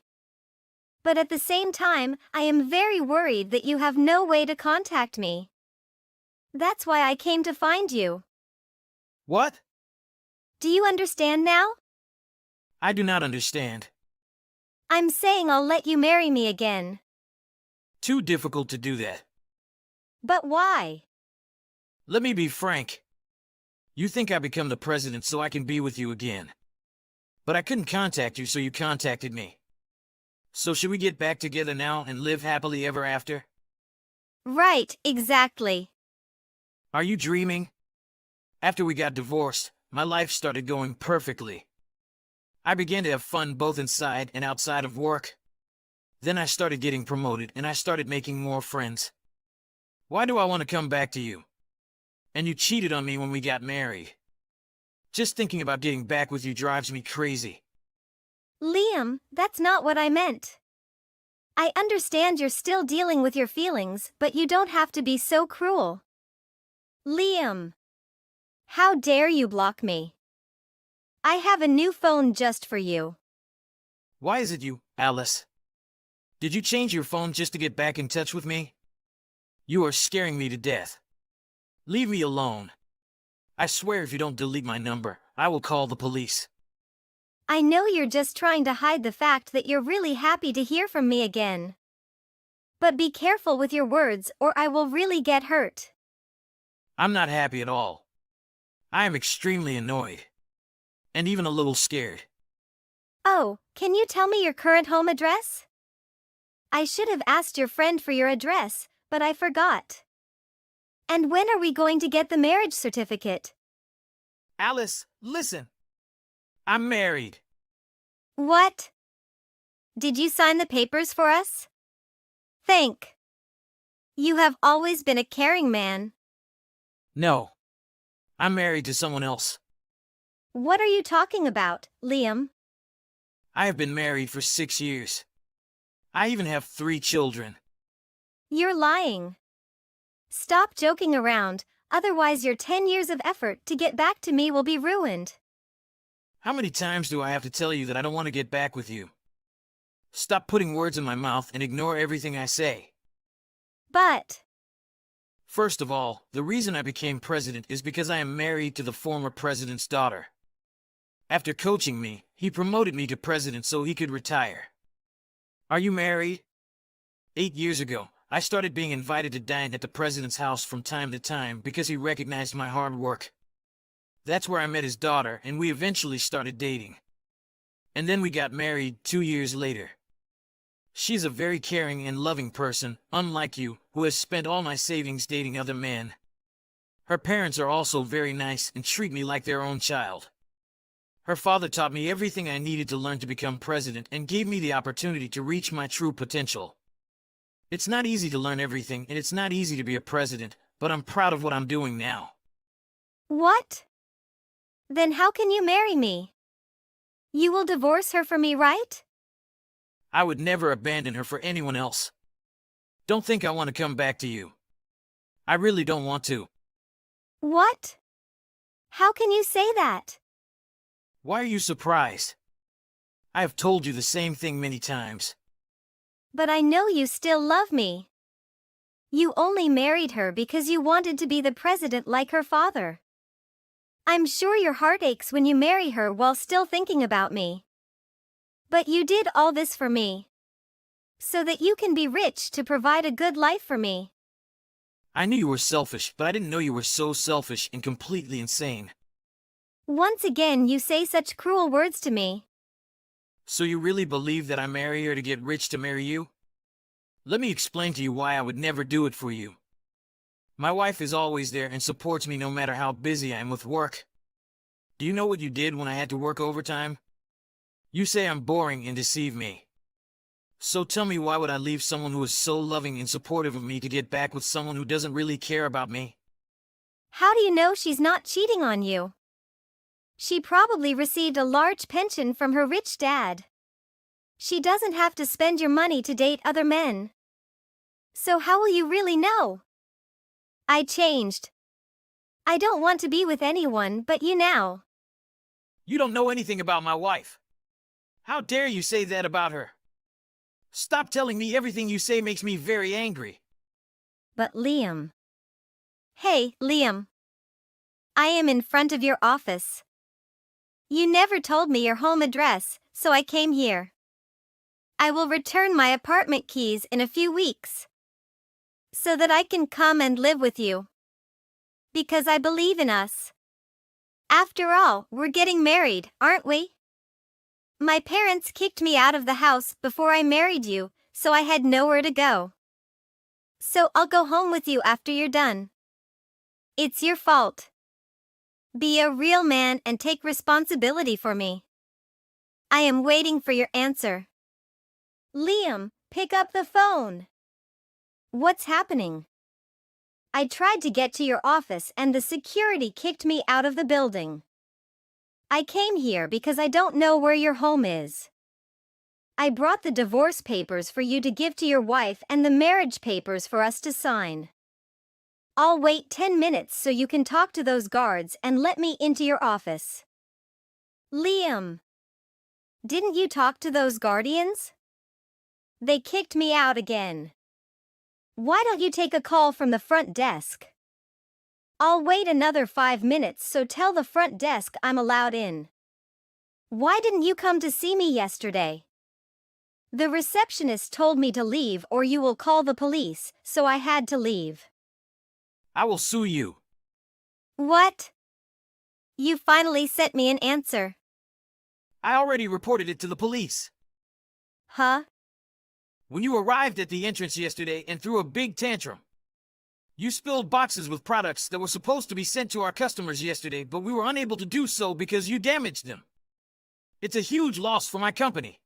But at the same time, I am very worried that you have no way to contact me. That's why I came to find you. What? Do you understand now? I do not understand. I'm saying I'll let you marry me again. Too difficult to do that. But why? Let me be frank. You think I become the president so I can be with you again. But I couldn't contact you, so you contacted me. So should we get back together now and live happily ever after? Right, exactly. Are you dreaming? After we got divorced, my life started going perfectly. I began to have fun both inside and outside of work. Then I started getting promoted and I started making more friends. Why do I want to come back to you? And you cheated on me when we got married. Just thinking about getting back with you drives me crazy. Liam, that's not what I meant. I understand you're still dealing with your feelings, but you don't have to be so cruel. Liam. How dare you block me? I have a new phone just for you. Why is it you, Alice? Did you change your phone just to get back in touch with me? You are scaring me to death. Leave me alone. I swear if you don't delete my number, I will call the police. I know you're just trying to hide the fact that you're really happy to hear from me again. But be careful with your words or I will really get hurt. I'm not happy at all. I am extremely annoyed. And even a little scared. Oh, can you tell me your current home address? I should have asked your friend for your address, but I forgot. And when are we going to get the marriage certificate? Alice, listen. I'm married. What? Did you sign the papers for us? Thank. You have always been a caring man. No. I'm married to someone else. What are you talking about, Liam? I have been married for 6 years. I even have 3 children. You're lying. Stop joking around, otherwise your 10 years of effort to get back to me will be ruined. How many times do I have to tell you that I don't want to get back with you? Stop putting words in my mouth and ignore everything I say. But... First of all, the reason I became president is because I am married to the former president's daughter. After coaching me, he promoted me to president so he could retire. Are you married? 8 years ago, I started being invited to dine at the president's house from time to time because he recognized my hard work. That's where I met his daughter, and we eventually started dating. And then we got married 2 years later. She's a very caring and loving person, unlike you, who has spent all my savings dating other men. Her parents are also very nice and treat me like their own child. Her father taught me everything I needed to learn to become president and gave me the opportunity to reach my true potential. It's not easy to learn everything, and it's not easy to be a president, but I'm proud of what I'm doing now. What? Then how can you marry me? You will divorce her for me, right? I would never abandon her for anyone else. Don't think I want to come back to you. I really don't want to. What? How can you say that? Why are you surprised? I have told you the same thing many times. But I know you still love me. You only married her because you wanted to be the president like her father. I'm sure your heart aches when you marry her while still thinking about me. But you did all this for me, so that you can be rich to provide a good life for me. I knew you were selfish, but I didn't know you were so selfish and completely insane. Once again, you say such cruel words to me. So you really believe that I marry her to get rich to marry you? Let me explain to you why I would never do it for you. My wife is always there and supports me no matter how busy I am with work. Do you know what you did when I had to work overtime? You say I'm boring and deceive me. So tell me, why would I leave someone who is so loving and supportive of me to get back with someone who doesn't really care about me? How do you know she's not cheating on you? She probably received a large pension from her rich dad. She doesn't have to spend your money to date other men. So how will you really know? I changed. I don't want to be with anyone but you now. You don't know anything about my wife. How dare you say that about her? Stop telling me. Everything you say makes me very angry. But Liam. Hey, Liam. I am in front of your office. You never told me your home address, so I came here. I will return my apartment keys in a few weeks, so that I can come and live with you. Because I believe in us. After all, we're getting married, aren't we? My parents kicked me out of the house before I married you, so I had nowhere to go. So I'll go home with you after you're done. It's your fault. Be a real man and take responsibility for me. I am waiting for your answer. Liam, pick up the phone. What's happening? I tried to get to your office and the security kicked me out of the building. I came here because I don't know where your home is. I brought the divorce papers for you to give to your wife and the marriage papers for us to sign. I'll wait 10 minutes so you can talk to those guards and let me into your office. Liam, didn't you talk to those guardians? They kicked me out again. Why don't you take a call from the front desk? I'll wait another 5 minutes, so tell the front desk I'm allowed in. Why didn't you come to see me yesterday? The receptionist told me to leave or you will call the police, so I had to leave. I will sue you. What? You finally sent me an answer. I already reported it to the police. Huh? When you arrived at the entrance yesterday and threw a big tantrum. You spilled boxes with products that were supposed to be sent to our customers yesterday, but we were unable to do so because you damaged them. It's a huge loss for my company.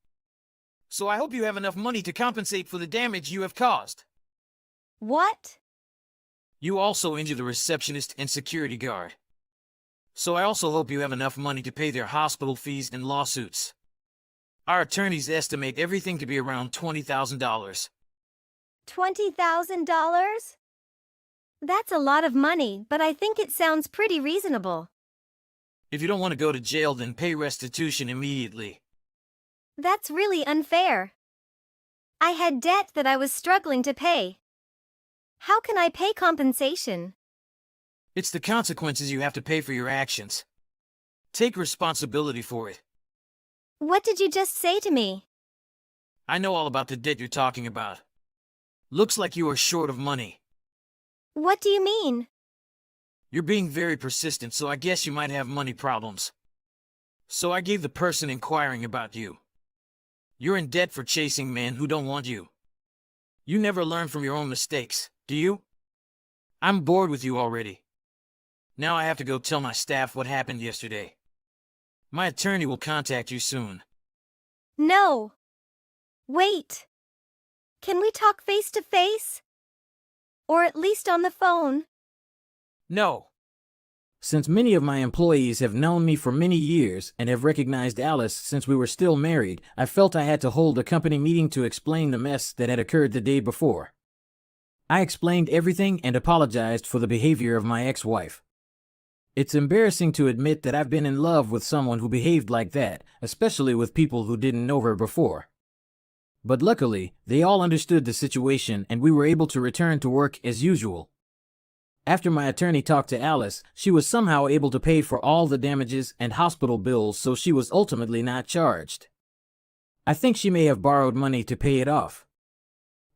So I hope you have enough money to compensate for the damage you have caused. What? You also injured the receptionist and security guard. So I also hope you have enough money to pay their hospital fees and lawsuits. Our attorneys estimate everything to be around $20,000. $20,000? That's a lot of money, but I think it sounds pretty reasonable. If you don't want to go to jail, then pay restitution immediately. That's really unfair. I had debt that I was struggling to pay. How can I pay compensation? It's the consequences you have to pay for your actions. Take responsibility for it. What did you just say to me? I know all about the debt you're talking about. Looks like you are short of money. What do you mean? You're being very persistent, so I guess you might have money problems. So I gave the person inquiring about you. You're in debt for chasing men who don't want you. You never learn from your own mistakes, do you? I'm bored with you already. Now I have to go tell my staff what happened yesterday. My attorney will contact you soon. No. Wait. Can we talk face to face? Or at least on the phone? No. Since many of my employees have known me for many years and have recognized Alice since we were still married, I felt I had to hold a company meeting to explain the mess that had occurred the day before. I explained everything and apologized for the behavior of my ex-wife. It's embarrassing to admit that I've been in love with someone who behaved like that, especially with people who didn't know her before. But luckily, they all understood the situation and we were able to return to work as usual. After my attorney talked to Alice, she was somehow able to pay for all the damages and hospital bills, so she was ultimately not charged. I think she may have borrowed money to pay it off.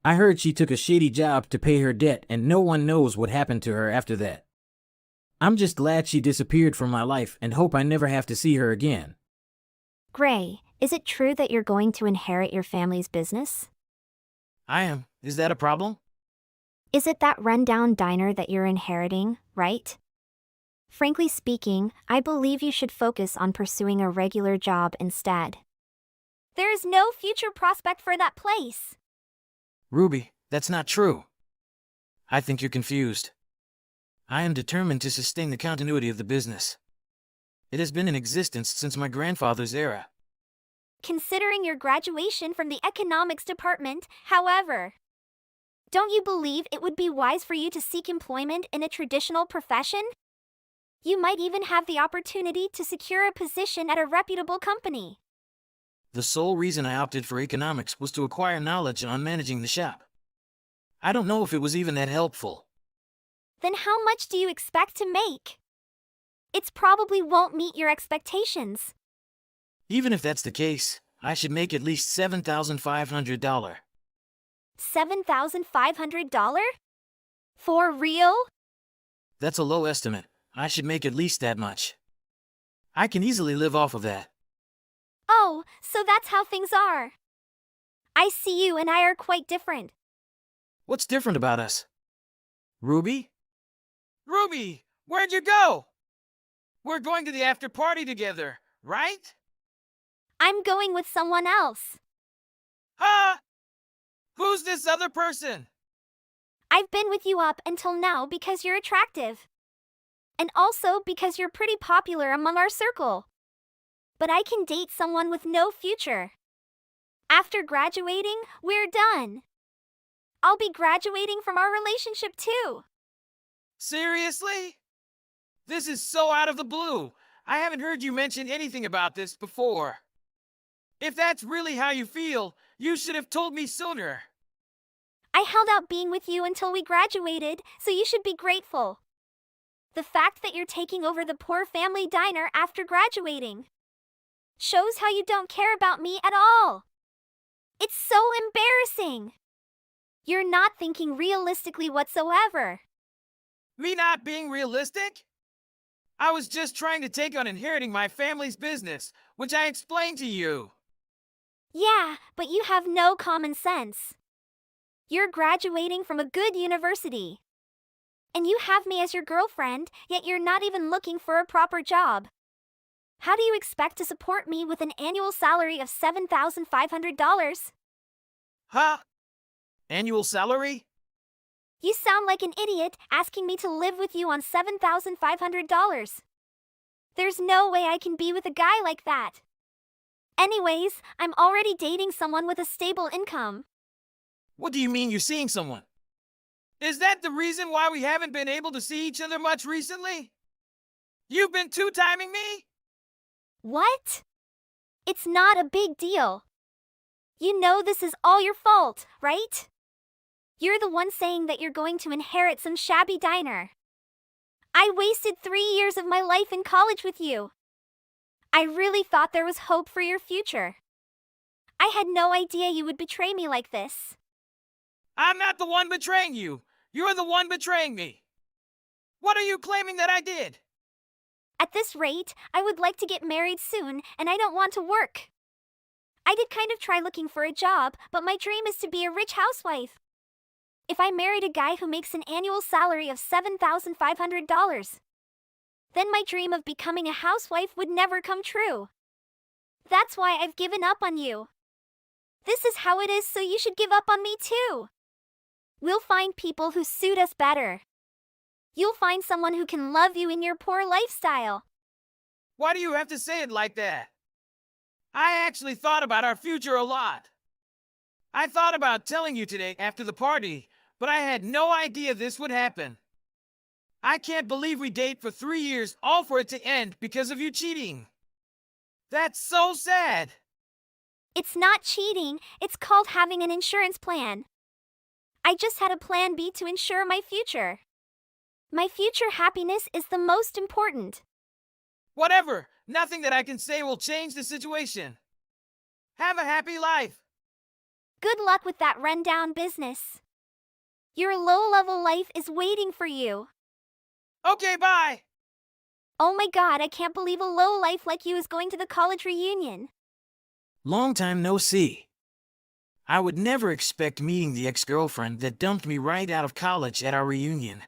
I heard she took a shady job to pay her debt and no one knows what happened to her after that. I'm just glad she disappeared from my life and hope I never have to see her again. Gray, is it true that you're going to inherit your family's business? I am. Is that a problem? Is it that rundown diner that you're inheriting, right? Frankly speaking, I believe you should focus on pursuing a regular job instead. There is no future prospect for that place. Ruby, that's not true. I think you're confused. I am determined to sustain the continuity of the business. It has been in existence since my grandfather's era. Considering your graduation from the economics department, however, don't you believe it would be wise for you to seek employment in a traditional profession? You might even have the opportunity to secure a position at a reputable company. The sole reason I opted for economics was to acquire knowledge on managing the shop. I don't know if it was even that helpful. Then how much do you expect to make? It probably won't meet your expectations. Even if that's the case, I should make at least $7,500. $7,500? For real? That's a low estimate. I should make at least that much. I can easily live off of that. Oh, so that's how things are. I see you and I are quite different. What's different about us? Ruby? Ruby, where'd you go? We're going to the after party together, right? I'm going with someone else. Huh? Who's this other person? I've been with you up until now because you're attractive. And also because you're pretty popular among our circle. But I can date someone with no future. After graduating, we're done. I'll be graduating from our relationship too. Seriously? This is so out of the blue. I haven't heard you mention anything about this before. If that's really how you feel, you should have told me sooner. I held out being with you until we graduated, so you should be grateful. The fact that you're taking over the poor family diner after graduating shows how you don't care about me at all. It's so embarrassing. You're not thinking realistically whatsoever. Me not being realistic? I was just trying to take on inheriting my family's business, which I explained to you. Yeah, but you have no common sense. You're graduating from a good university. And you have me as your girlfriend, yet you're not even looking for a proper job. How do you expect to support me with an annual salary of $7,500? Huh? Annual salary? You sound like an idiot asking me to live with you on $7,500. There's no way I can be with a guy like that. Anyways, I'm already dating someone with a stable income. What do you mean you're seeing someone? Is that the reason why we haven't been able to see each other much recently? You've been two-timing me? What? It's not a big deal. You know this is all your fault, right? You're the one saying that you're going to inherit some shabby diner. I wasted 3 years of my life in college with you. I really thought there was hope for your future. I had no idea you would betray me like this. I'm not the one betraying you. You're the one betraying me. What are you claiming that I did? At this rate, I would like to get married soon, and I don't want to work. I did kind of try looking for a job, but my dream is to be a rich housewife. If I married a guy who makes an annual salary of $7,500, then my dream of becoming a housewife would never come true. That's why I've given up on you. This is how it is, so you should give up on me too. We'll find people who suit us better. You'll find someone who can love you in your poor lifestyle. Why do you have to say it like that? I actually thought about our future a lot. I thought about telling you today after the party, but I had no idea this would happen. I can't believe we date for 3 years, all for it to end because of you cheating. That's so sad. It's not cheating, it's called having an insurance plan. I just had a plan B to ensure my future. My future happiness is the most important. Whatever, nothing that I can say will change the situation. Have a happy life. Good luck with that rundown business. Your low-level life is waiting for you. Okay, bye. Oh my god, I can't believe a low life like you is going to the college reunion. Long time no see. I would never expect meeting the ex-girlfriend that dumped me right out of college at our reunion.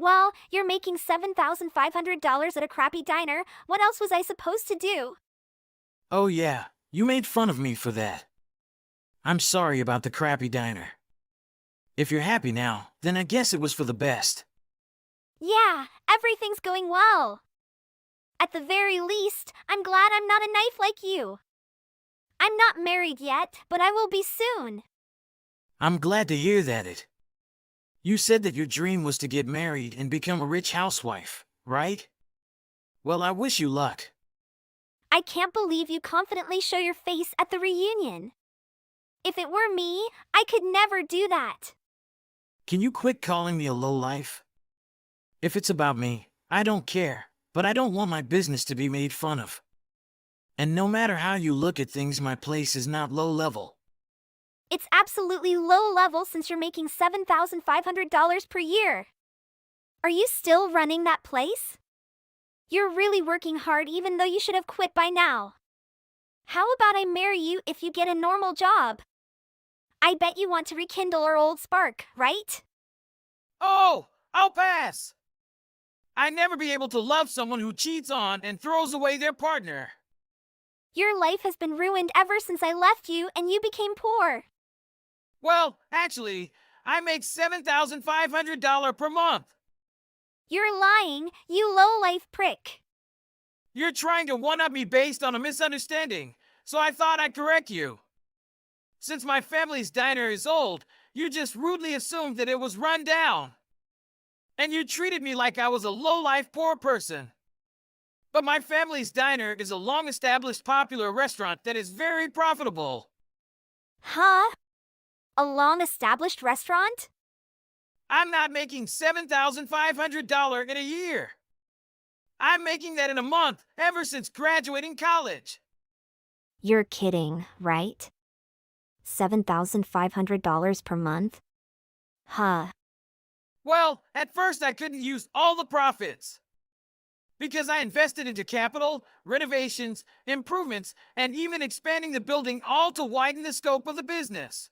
Well, you're making $7,500 at a crappy diner. What else was I supposed to do? Oh yeah, you made fun of me for that. I'm sorry about the crappy diner. If you're happy now, then I guess it was for the best. Yeah, everything's going well. At the very least, I'm glad I'm not a knife like you. I'm not married yet, but I will be soon. I'm glad to hear that. You said that your dream was to get married and become a rich housewife, right? Well, I wish you luck. I can't believe you confidently show your face at the reunion. If it were me, I could never do that. Can you quit calling me a lowlife? If it's about me, I don't care, but I don't want my business to be made fun of. And no matter how you look at things, my place is not low level. It's absolutely low level since you're making $7,500 per year. Are you still running that place? You're really working hard even though you should have quit by now. How about I marry you if you get a normal job? I bet you want to rekindle our old spark, right? Oh, I'll pass. I'd never be able to love someone who cheats on and throws away their partner. Your life has been ruined ever since I left you and you became poor. Well, actually, I make $7,500 per month. You're lying, you low-life prick. You're trying to one-up me based on a misunderstanding, so I thought I'd correct you. Since my family's diner is old, you just rudely assumed that it was run down. And you treated me like I was a low-life poor person. But my family's diner is a long-established popular restaurant that is very profitable. Huh? A long-established restaurant? I'm not making $7,500 in a year. I'm making that in a month ever since graduating college. You're kidding, right? $7,500 per month? Huh. Well, at first I couldn't use all the profits. Because I invested into capital, renovations, improvements, and even expanding the building, all to widen the scope of the business.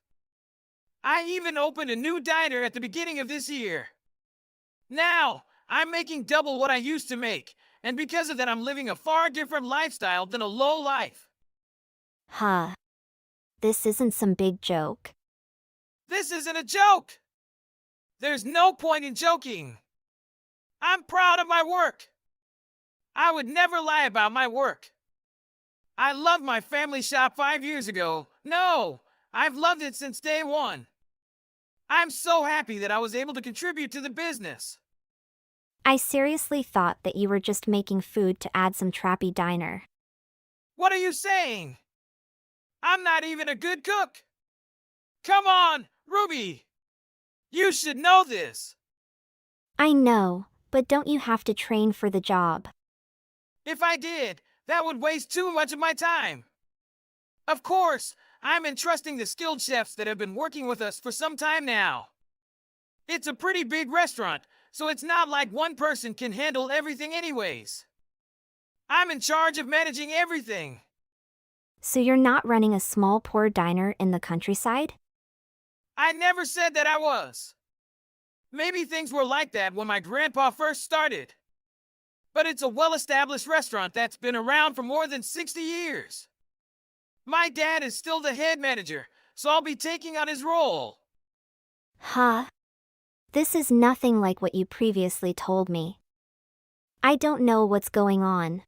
I even opened a new diner at the beginning of this year. Now, I'm making double what I used to make, and because of that I'm living a far different lifestyle than a low life. Huh. This isn't some big joke. This isn't a joke! There's no point in joking. I'm proud of my work. I would never lie about my work. I loved my family shop 5 years ago. No, I've loved it since day one. I'm so happy that I was able to contribute to the business. I seriously thought that you were just making food to add some trappy diner. What are you saying? I'm not even a good cook. Come on, Ruby. You should know this. I know, but don't you have to train for the job? If I did, that would waste too much of my time. Of course, I'm entrusting the skilled chefs that have been working with us for some time now. It's a pretty big restaurant, so it's not like one person can handle everything anyways. I'm in charge of managing everything. So you're not running a small poor diner in the countryside? I never said that I was. Maybe things were like that when my grandpa first started. But it's a well-established restaurant that's been around for more than 60 years. My dad is still the head manager, so I'll be taking on his role. Huh? This is nothing like what you previously told me. I don't know what's going on.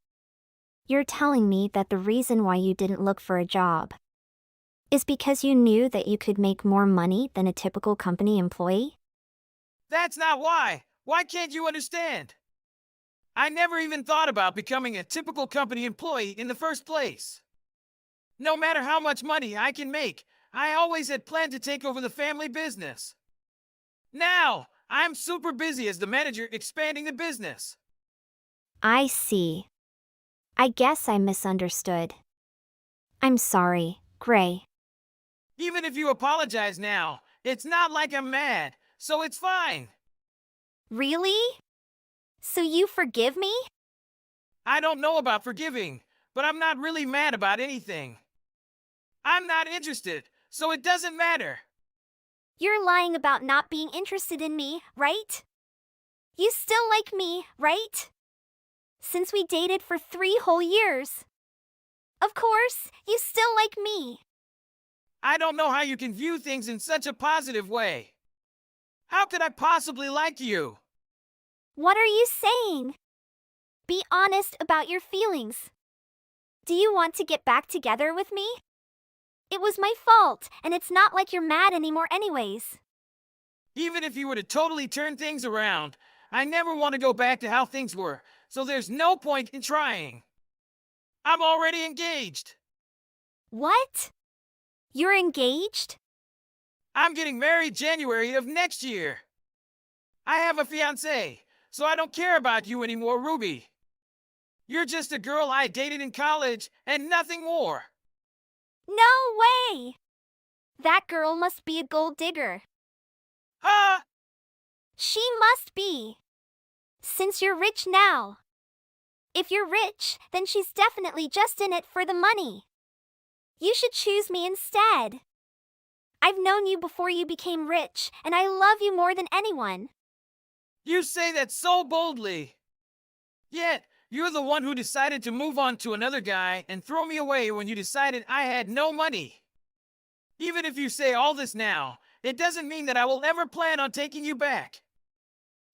You're telling me that the reason why you didn't look for a job is because you knew that you could make more money than a typical company employee? That's not why. Why can't you understand? I never even thought about becoming a typical company employee in the first place. No matter how much money I can make, I always had planned to take over the family business. Now, I'm super busy as the manager expanding the business. I see. I guess I misunderstood. I'm sorry, Gray. Even if you apologize now, it's not like I'm mad, so it's fine. Really? So you forgive me? I don't know about forgiving, but I'm not really mad about anything. I'm not interested, so it doesn't matter. You're lying about not being interested in me, right? You still like me, right? Since we dated for 3 whole years. Of course, you still like me. I don't know how you can view things in such a positive way. How could I possibly like you? What are you saying? Be honest about your feelings. Do you want to get back together with me? It was my fault, and it's not like you're mad anymore anyways. Even if you were to totally turn things around, I never want to go back to how things were, so there's no point in trying. I'm already engaged. What? You're engaged? I'm getting married January of next year. I have a fiancé, so I don't care about you anymore, Ruby. You're just a girl I dated in college and nothing more. No way! That girl must be a gold digger. Huh? She must be. Since you're rich now. If you're rich, then she's definitely just in it for the money. You should choose me instead. I've known you before you became rich, and I love you more than anyone. You say that so boldly. Yet, you're the one who decided to move on to another guy and throw me away when you decided I had no money. Even if you say all this now, it doesn't mean that I will ever plan on taking you back.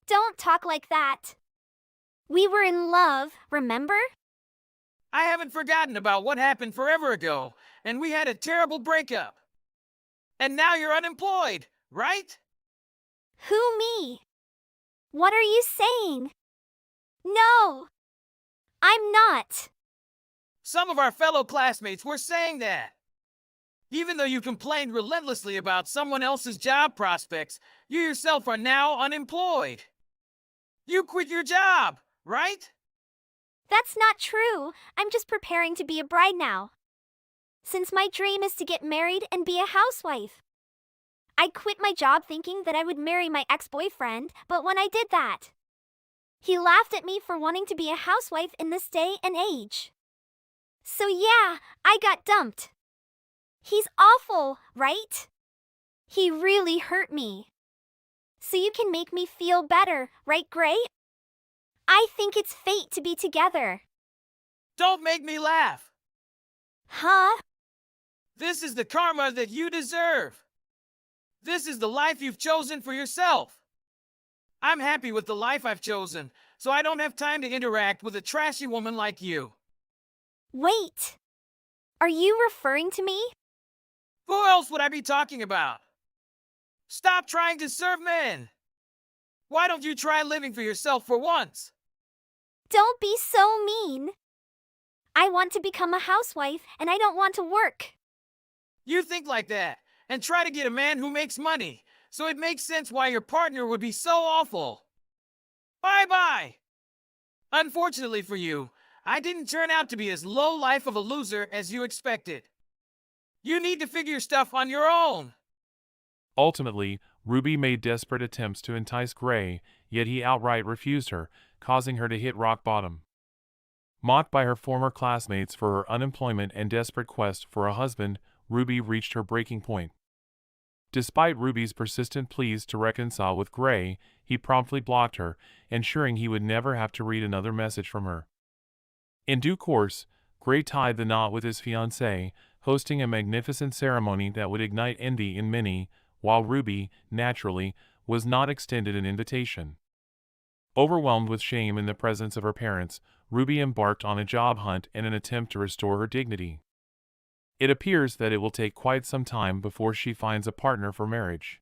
Don't talk like that. We were in love, remember? I haven't forgotten about what happened forever ago, and we had a terrible breakup. And now you're unemployed, right? Who, me? What are you saying? No, I'm not. Some of our fellow classmates were saying that. Even though you complained relentlessly about someone else's job prospects, you yourself are now unemployed. You quit your job, right? That's not true. I'm just preparing to be a bride now. Since my dream is to get married and be a housewife. I quit my job thinking that I would marry my ex-boyfriend, but when I did that, he laughed at me for wanting to be a housewife in this day and age. So yeah, I got dumped. He's awful, right? He really hurt me. So you can make me feel better, right, Gray? I think it's fate to be together. Don't make me laugh. Huh? This is the karma that you deserve. This is the life you've chosen for yourself. I'm happy with the life I've chosen, so I don't have time to interact with a trashy woman like you. Wait. Are you referring to me? Who else would I be talking about? Stop trying to serve men. Why don't you try living for yourself for once? Don't be so mean. I want to become a housewife and I don't want to work. You think like that and try to get a man who makes money, so it makes sense why your partner would be so awful. Bye-bye. Unfortunately for you, I didn't turn out to be as low life of a loser as you expected. You need to figure stuff on your own. Ultimately, Ruby made desperate attempts to entice Gray, yet he outright refused her, causing her to hit rock bottom. Mocked by her former classmates for her unemployment and desperate quest for a husband, Ruby reached her breaking point. Despite Ruby's persistent pleas to reconcile with Gray, he promptly blocked her, ensuring he would never have to read another message from her. In due course, Gray tied the knot with his fiancée, hosting a magnificent ceremony that would ignite envy in many, while Ruby, naturally, was not extended an invitation. Overwhelmed with shame in the presence of her parents, Ruby embarked on a job hunt in an attempt to restore her dignity. It appears that it will take quite some time before she finds a partner for marriage.